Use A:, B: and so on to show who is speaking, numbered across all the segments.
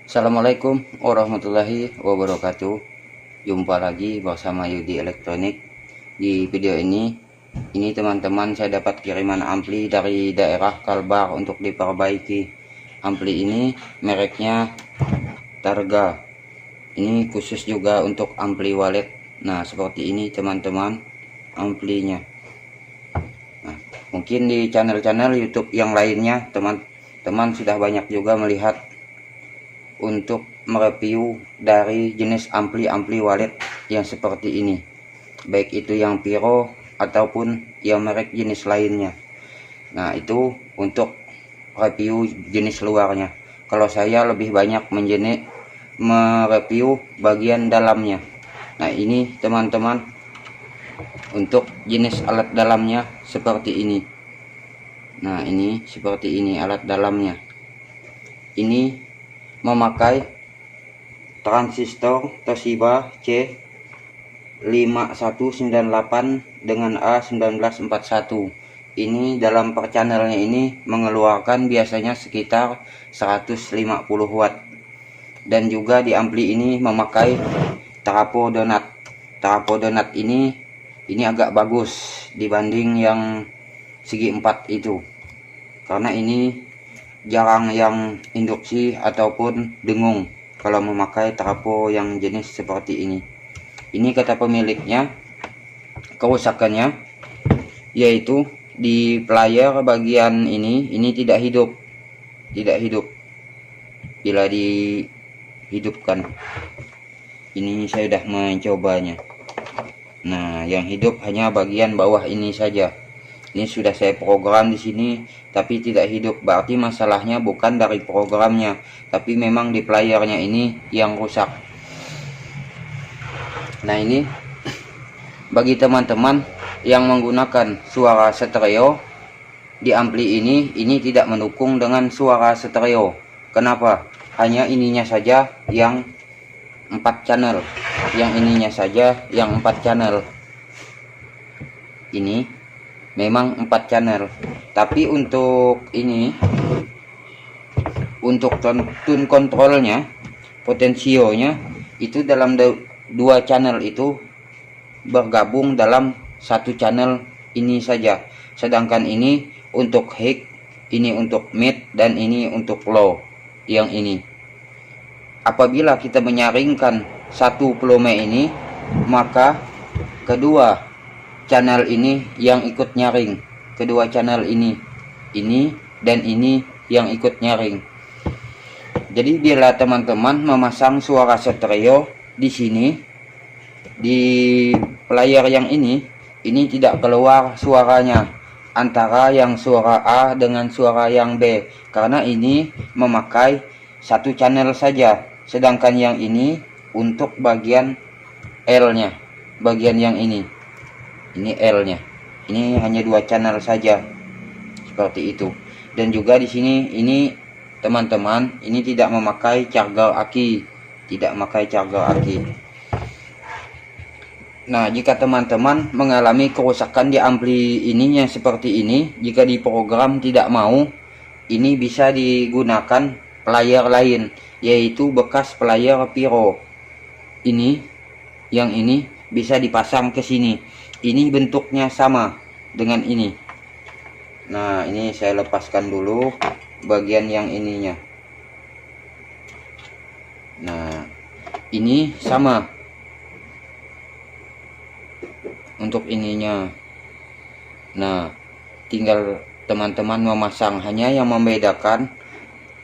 A: Assalamualaikum warahmatullahi wabarakatuh. Jumpa lagi bersama Yudi Elektronik. Di video ini teman-teman, saya dapat kiriman ampli dari daerah Kalbar untuk diperbaiki. Ampli ini mereknya Targa. Ini khusus juga untuk ampli walet. Nah, seperti ini teman-teman amplinya. Nah, mungkin di channel-channel YouTube yang lainnya teman-teman sudah banyak juga melihat untuk mereview dari jenis ampli walet yang seperti ini, baik itu yang Pyro ataupun yang merek jenis lainnya. Nah, itu untuk review jenis luarnya. Kalau saya lebih banyak mereview bagian dalamnya. Nah, ini teman-teman untuk jenis alat dalamnya seperti ini. Nah, ini seperti ini alat dalamnya. Ini memakai transistor Toshiba C5198 dengan A1941. Ini dalam per channelnya ini mengeluarkan biasanya sekitar 150 watt. Dan juga di ampli ini memakai trafo donat. Trafo donat ini agak bagus dibanding yang segi 4 itu. Karena ini jarang yang induksi ataupun dengung kalau memakai trafo yang jenis seperti ini. Ini kata pemiliknya, kerusakannya yaitu di player bagian ini tidak hidup bila dihidupkan. Ini saya sudah mencobanya. Nah, yang hidup hanya bagian bawah ini saja. Ini sudah saya program di sini, tapi tidak hidup. Berarti masalahnya bukan dari programnya, tapi memang di playernya ini yang rusak. Nah, ini bagi teman-teman yang menggunakan suara stereo di ampli ini tidak mendukung dengan suara stereo. Kenapa? Hanya ininya saja yang 4 channel. Yang ininya saja yang 4 channel. Ini memang 4 channel, tapi untuk tune kontrolnya, potensionya itu dalam 2 channel itu bergabung dalam 1 channel ini saja. Sedangkan ini untuk high, ini untuk mid, dan ini untuk low. Yang ini apabila kita menyaringkan satu volume ini, maka kedua channel ini yang ikut nyaring. Kedua channel ini dan ini yang ikut nyaring. Jadi bila teman-teman memasang suara stereo di sini, di player yang ini tidak keluar suaranya antara yang suara A dengan suara yang B, karena ini memakai 1 channel saja. Sedangkan yang ini untuk bagian L-nya, bagian yang ini L-nya. Ini hanya 2 channel saja. Seperti itu. Dan juga di sini ini teman-teman, ini tidak memakai charger aki, Nah, jika teman-teman mengalami kerusakan di ampli ininya seperti ini, jika di program tidak mau, ini bisa digunakan player lain, yaitu bekas player Pyro. Yang ini bisa dipasang ke sini. Ini bentuknya sama dengan ini. Nah, ini saya lepaskan dulu bagian yang ininya. Nah, ini sama untuk ininya. Nah, tinggal teman-teman memasang, hanya yang membedakan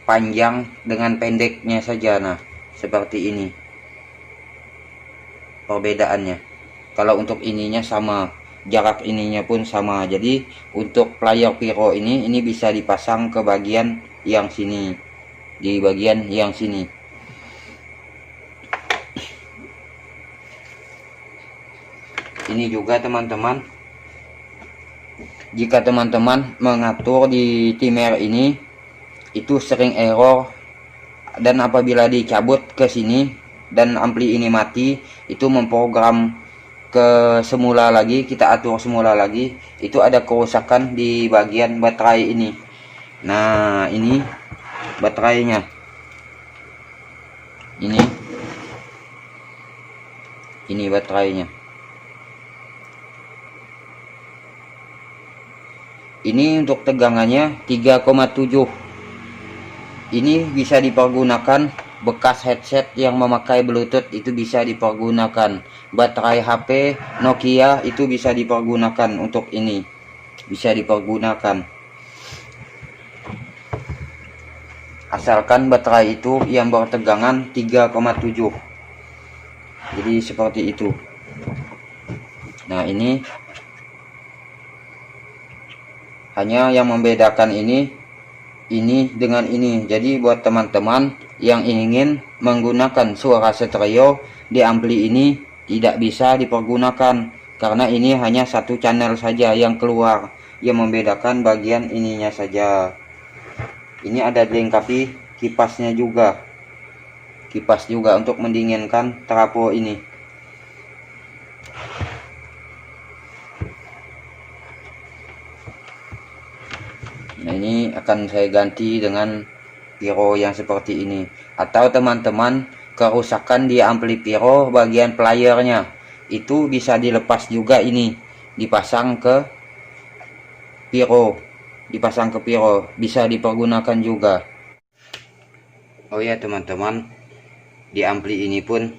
A: panjang dengan pendeknya saja. Nah, seperti ini perbedaannya. Kalau untuk ininya sama, jarak ininya pun sama. Jadi untuk player Pyro ini bisa dipasang ke bagian yang sini, di bagian yang sini. Ini juga teman-teman, jika teman-teman mengatur di timer ini itu sering error, dan apabila dicabut ke sini dan ampli ini mati, itu memprogram ke semula lagi, kita atur semula lagi, itu ada kerusakan di bagian baterai ini. Nah, ini baterainya. Ini baterainya. Ini untuk tegangannya 3,7. Ini bisa dipergunakan bekas headset yang memakai Bluetooth, itu bisa dipergunakan. Baterai HP Nokia itu bisa dipergunakan untuk ini. Bisa dipergunakan. Asalkan baterai itu yang bertegangan 3,7. Jadi seperti itu. Nah, ini hanya yang membedakan ini dengan ini. Jadi buat teman-teman yang ingin menggunakan suara stereo di ampli ini tidak bisa dipergunakan karena ini hanya satu channel saja yang keluar, yang membedakan bagian ininya saja. Ini ada dilengkapi kipasnya juga. Kipas juga untuk mendinginkan trafo ini. Nah, ini akan saya ganti dengan Pyro yang seperti ini. Atau teman-teman kerusakan di ampli Pyro bagian playernya, itu bisa dilepas juga ini, dipasang ke Pyro, bisa dipergunakan juga. Oh ya teman-teman, di ampli ini pun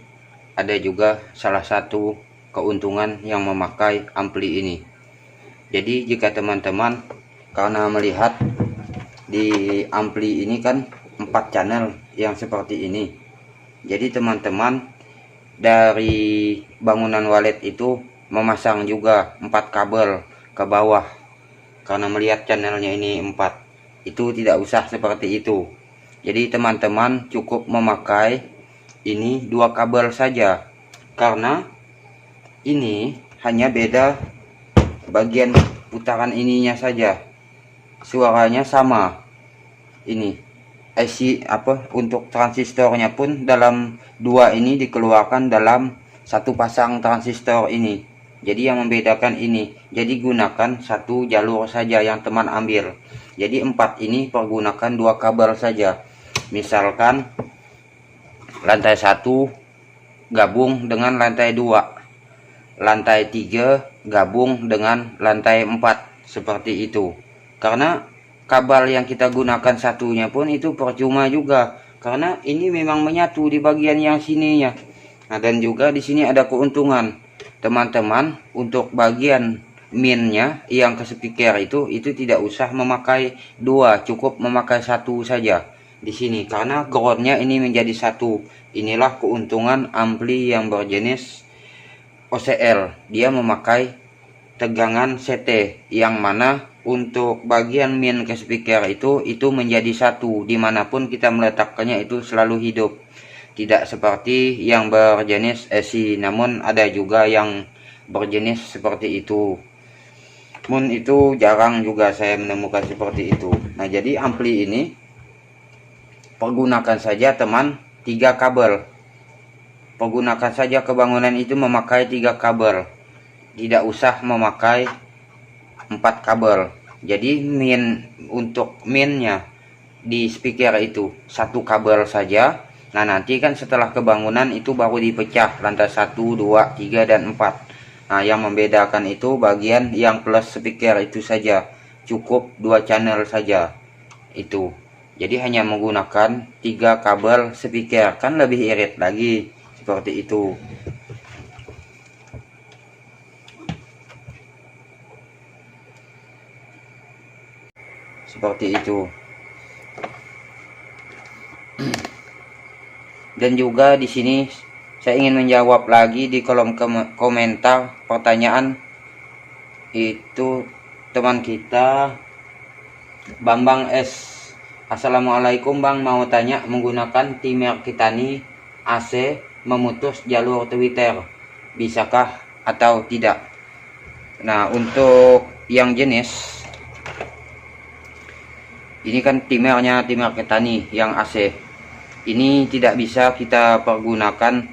A: ada juga salah satu keuntungan yang memakai ampli ini. Jadi jika teman-teman karena melihat di ampli ini kan 4 channel yang seperti ini, jadi teman-teman dari bangunan walet itu memasang juga 4 kabel ke bawah. Karena melihat channelnya ini 4, itu tidak usah seperti itu. Jadi teman-teman cukup memakai ini 2 kabel saja, karena ini hanya beda bagian putaran ininya saja. Suaranya sama. Ini IC untuk transistornya pun dalam 2 ini dikeluarkan dalam satu pasang transistor ini. Jadi yang membedakan ini, jadi gunakan satu jalur saja yang teman ambil. Jadi 4 ini pergunakan 2 kabel saja. Misalkan lantai 1 gabung dengan lantai 2, lantai 3 gabung dengan lantai 4, seperti itu. Karena kabel yang kita gunakan satunya pun itu percuma juga, karena ini memang menyatu di bagian yang sininya. Nah, dan juga di sini ada keuntungan teman-teman, untuk bagian minnya yang ke speaker itu tidak usah memakai 2, cukup memakai 1 saja di sini, karena groundnya ini menjadi 1. Inilah keuntungan ampli yang berjenis OCL, dia memakai tegangan CT, yang mana untuk bagian min ke speaker itu menjadi 1, dimanapun kita meletakkannya itu selalu hidup. Tidak seperti yang berjenis AC, namun ada juga yang berjenis seperti itu. Namun itu jarang juga saya menemukan seperti itu. Nah, jadi ampli ini pergunakan saja teman 3 kabel. Pergunakan saja kebangunan itu memakai 3 kabel. Tidak usah memakai 4 kabel. Jadi untuk minnya di speaker itu 1 kabel saja. Nah, nanti kan setelah kebangunan itu baru dipecah lantai 1, 2, 3, dan 4. Nah, yang membedakan itu bagian yang plus speaker itu saja. Cukup 2 channel saja itu. Jadi hanya menggunakan 3 kabel speaker, kan lebih irit lagi seperti itu. Seperti itu. Dan juga di sini saya ingin menjawab lagi di kolom komentar pertanyaan itu teman kita Bambang S. Assalamualaikum Bang, mau tanya, menggunakan timer Kitani AC memutus jalur Twitter, bisakah atau tidak? Nah, untuk yang jenis ini kan timernya timer Kitani yang AC, ini tidak bisa kita pergunakan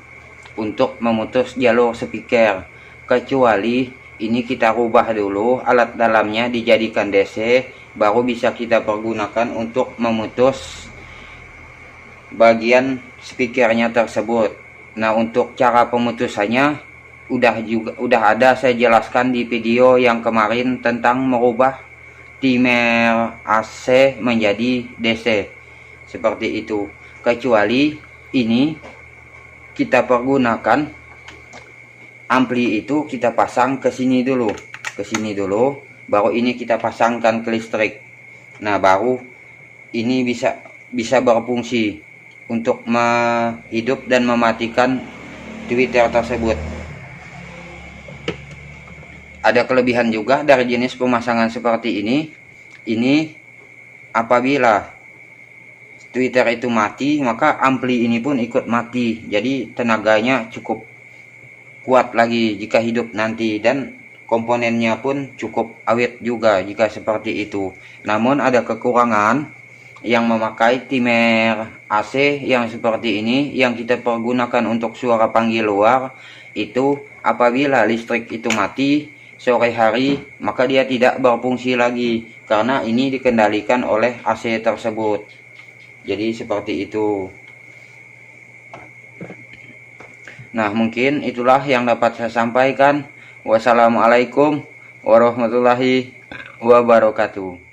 A: untuk memutus jalur speaker, kecuali ini kita rubah dulu alat dalamnya dijadikan DC, baru bisa kita pergunakan untuk memutus bagian speakernya tersebut. Nah, untuk cara pemutusannya udah ada saya jelaskan di video yang kemarin tentang merubah timer AC menjadi DC. Seperti itu. Kecuali ini kita pergunakan ampli itu kita pasang ke sini dulu. Baru ini kita pasangkan ke listrik. Nah, baru ini bisa berfungsi untuk hidup dan mematikan tweeter tersebut. Ada kelebihan juga dari jenis pemasangan seperti ini. Ini apabila tweeter itu mati, maka ampli ini pun ikut mati. Jadi tenaganya cukup kuat lagi jika hidup nanti, dan komponennya pun cukup awet juga jika seperti itu. Namun ada kekurangan yang memakai timer AC yang seperti ini, yang kita pergunakan untuk suara panggil luar, itu apabila listrik itu mati sore hari, maka dia tidak berfungsi lagi karena ini dikendalikan oleh AC tersebut. Jadi seperti itu. Nah, mungkin itulah yang dapat saya sampaikan. Wassalamualaikum warahmatullahi wabarakatuh.